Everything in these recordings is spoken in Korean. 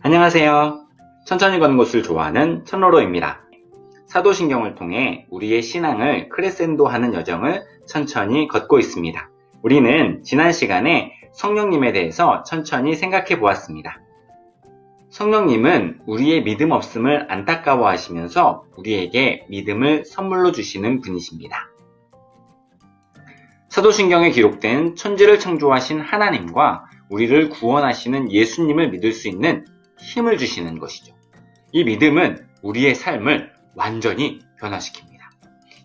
안녕하세요. 천천히 걷는 곳을 좋아하는 천로로입니다. 사도신경을 통해 우리의 신앙을 크레센도하는 여정을 천천히 걷고 있습니다. 우리는 지난 시간에 성령님에 대해서 천천히 생각해 보았습니다. 성령님은 우리의 믿음 없음을 안타까워하시면서 우리에게 믿음을 선물로 주시는 분이십니다. 사도신경에 기록된 천지를 창조하신 하나님과 우리를 구원하시는 예수님을 믿을 수 있는 힘을 주시는 것이죠. 이 믿음은 우리의 삶을 완전히 변화시킵니다.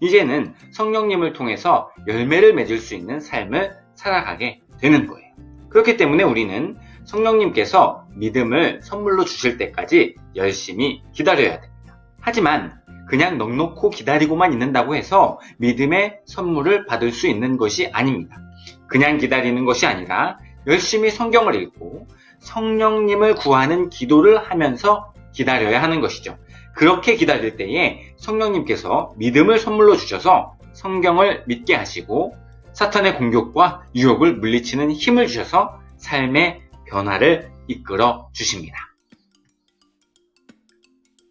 이제는 성령님을 통해서 열매를 맺을 수 있는 삶을 살아가게 되는 거예요. 그렇기 때문에 우리는 성령님께서 믿음을 선물로 주실 때까지 열심히 기다려야 됩니다. 하지만 그냥 넋놓고 기다리고만 있는다고 해서 믿음의 선물을 받을 수 있는 것이 아닙니다. 그냥 기다리는 것이 아니라 열심히 성경을 읽고 성령님을 구하는 기도를 하면서 기다려야 하는 것이죠. 그렇게 기다릴 때에 성령님께서 믿음을 선물로 주셔서 성경을 믿게 하시고 사탄의 공격과 유혹을 물리치는 힘을 주셔서 삶의 변화를 이끌어 주십니다.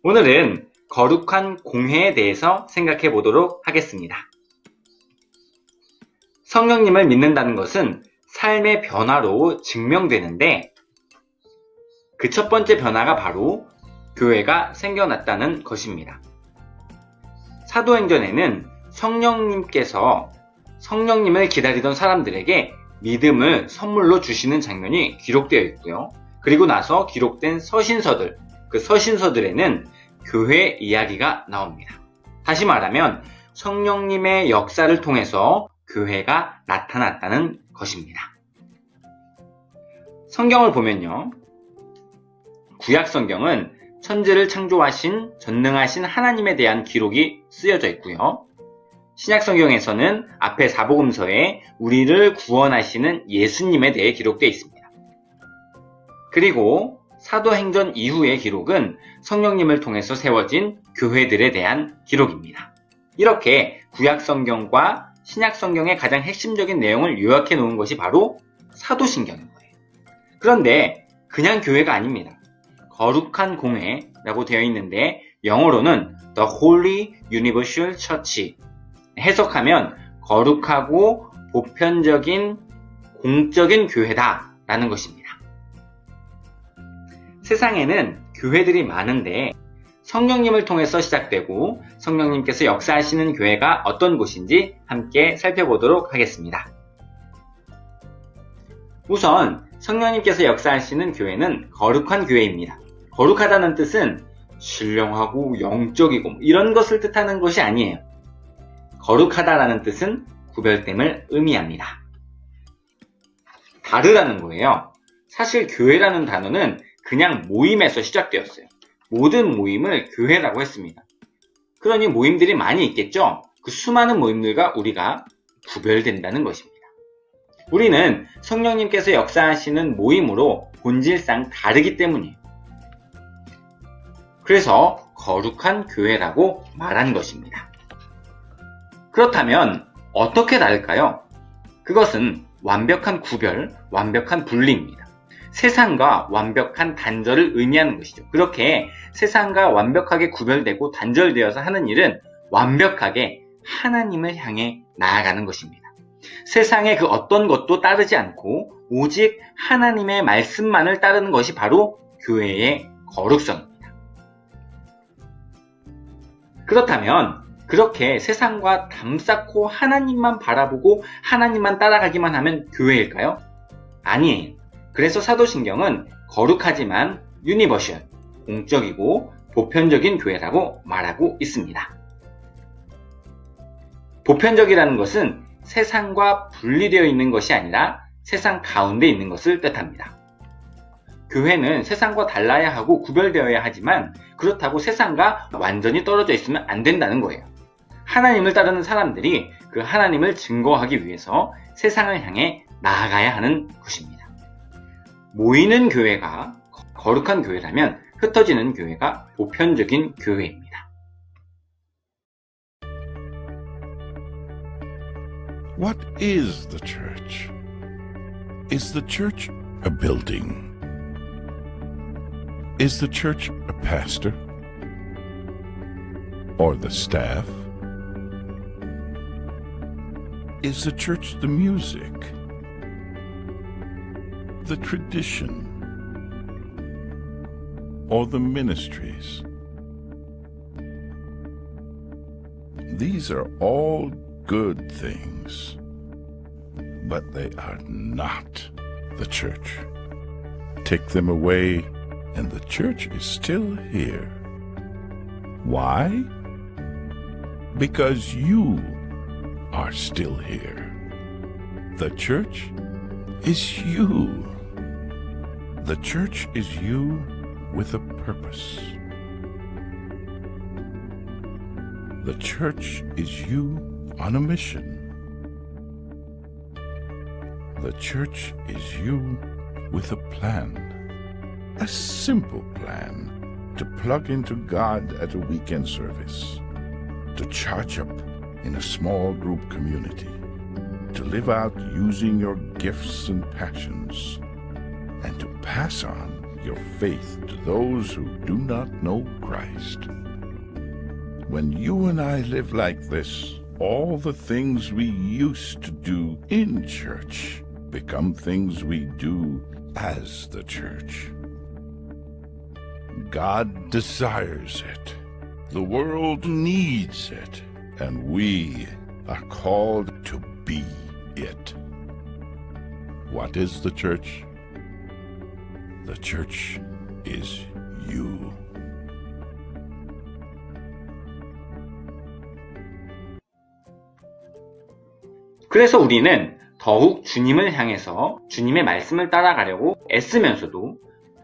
오늘은 거룩한 공회에 대해서 생각해 보도록 하겠습니다. 성령님을 믿는다는 것은 삶의 변화로 증명되는데 그 첫 번째 변화가 바로 교회가 생겨났다는 것입니다. 사도행전에는 성령님께서 성령님을 기다리던 사람들에게 믿음을 선물로 주시는 장면이 기록되어 있고요. 그리고 나서 기록된 서신서들, 그 서신서들에는 교회 이야기가 나옵니다. 다시 말하면 성령님의 역사를 통해서 교회가 나타났다는 것입니다. 성경을 보면요. 구약 성경은 천지를 창조하신 전능하신 하나님에 대한 기록이 쓰여져 있고요. 신약 성경에서는 앞에 사복음서에 우리를 구원하시는 예수님에 대해 기록되어 있습니다. 그리고 사도행전 이후의 기록은 성령님을 통해서 세워진 교회들에 대한 기록입니다. 이렇게 구약 성경과 신약 성경의 가장 핵심적인 내용을 요약해 놓은 것이 바로 사도신경인 거예요. 그런데 그냥 교회가 아닙니다. 거룩한 공회라고 되어 있는데 영어로는 The Holy Universal Church, 해석하면 거룩하고 보편적인 공적인 교회다 라는 것입니다. 세상에는 교회들이 많은데 성령님을 통해서 시작되고 성령님께서 역사하시는 교회가 어떤 곳인지 함께 살펴보도록 하겠습니다. 우선 성령님께서 역사하시는 교회는 거룩한 교회입니다. 거룩하다는 뜻은 신령하고 영적이고 이런 것을 뜻하는 것이 아니에요. 거룩하다라는 뜻은 구별됨을 의미합니다. 다르다는 거예요. 사실 교회라는 단어는 그냥 모임에서 시작되었어요. 모든 모임을 교회라고 했습니다. 그러니 모임들이 많이 있겠죠? 그 수많은 모임들과 우리가 구별된다는 것입니다. 우리는 성령님께서 역사하시는 모임으로 본질상 다르기 때문이에요. 그래서 거룩한 교회라고 말한 것입니다. 그렇다면 어떻게 다를까요? 그것은 완벽한 구별, 완벽한 분리입니다. 세상과 완벽한 단절을 의미하는 것이죠. 그렇게 세상과 완벽하게 구별되고 단절되어서 하는 일은 완벽하게 하나님을 향해 나아가는 것입니다. 세상의 그 어떤 것도 따르지 않고 오직 하나님의 말씀만을 따르는 것이 바로 교회의 거룩성입니다. 그렇다면 그렇게 세상과 담쌓고 하나님만 바라보고 하나님만 따라가기만 하면 교회일까요? 아니에요. 그래서 사도신경은 거룩하지만 유니버셜, 공적이고 보편적인 교회라고 말하고 있습니다. 보편적이라는 것은 세상과 분리되어 있는 것이 아니라 세상 가운데 있는 것을 뜻합니다. 교회는 세상과 달라야 하고 구별되어야 하지만 그렇다고 세상과 완전히 떨어져 있으면 안 된다는 거예요. 하나님을 따르는 사람들이 그 하나님을 증거하기 위해서 세상을 향해 나아가야 하는 것입니다. 모이는 교회가 거룩한 교회라면 흩어지는 교회가 보편적인 교회입니다. What is the church? Is the church a building? Is the church a pastor? Or the staff? Is the church the music? The tradition? Or the ministries? These are all good things, but they are not the church. Take them away, and the church is still here. Why? Because you are still here. The church is you. The church is you with a purpose. The church is you on a mission. The church is you with a plan. A simple plan to plug into God at a weekend service, to charge up in a small group community, to live out using your gifts and passions, and to pass on your faith to those who do not know Christ. When you and I live like this, all the things we used to do in church become things we do as the church. God desires it. The world needs it. And we are called to be it. What is the church? The church is you. 그래서 우리는 더욱 주님을 향해서 주님의 말씀을 따라가려고 애쓰면서도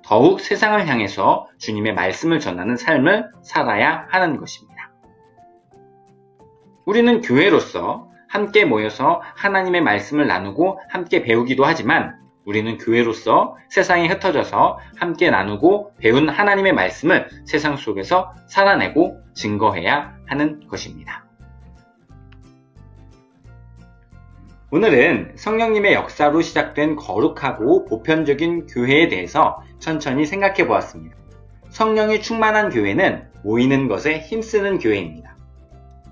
더욱 세상을 향해서 주님의 말씀을 전하는 삶을 살아야 하는 것입니다. 우리는 교회로서 함께 모여서 하나님의 말씀을 나누고 함께 배우기도 하지만 우리는 교회로서 세상에 흩어져서 함께 나누고 배운 하나님의 말씀을 세상 속에서 살아내고 증거해야 하는 것입니다. 오늘은 성령님의 역사로 시작된 거룩하고 보편적인 교회에 대해서 천천히 생각해 보았습니다. 성령이 충만한 교회는 모이는 것에 힘쓰는 교회입니다.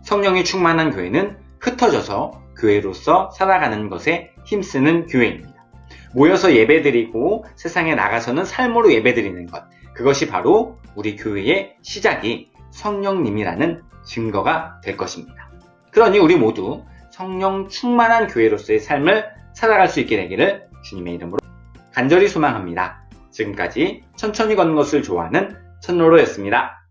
성령이 충만한 교회는 흩어져서 교회로서 살아가는 것에 힘쓰는 교회입니다. 모여서 예배드리고 세상에 나가서는 삶으로 예배드리는 것, 그것이 바로 우리 교회의 시작이 성령님이라는 증거가 될 것입니다. 그러니 우리 모두 성령 충만한 교회로서의 삶을 살아갈 수 있게 되기를 주님의 이름으로 간절히 소망합니다. 지금까지 천천히 걷는 것을 좋아하는 천로로였습니다.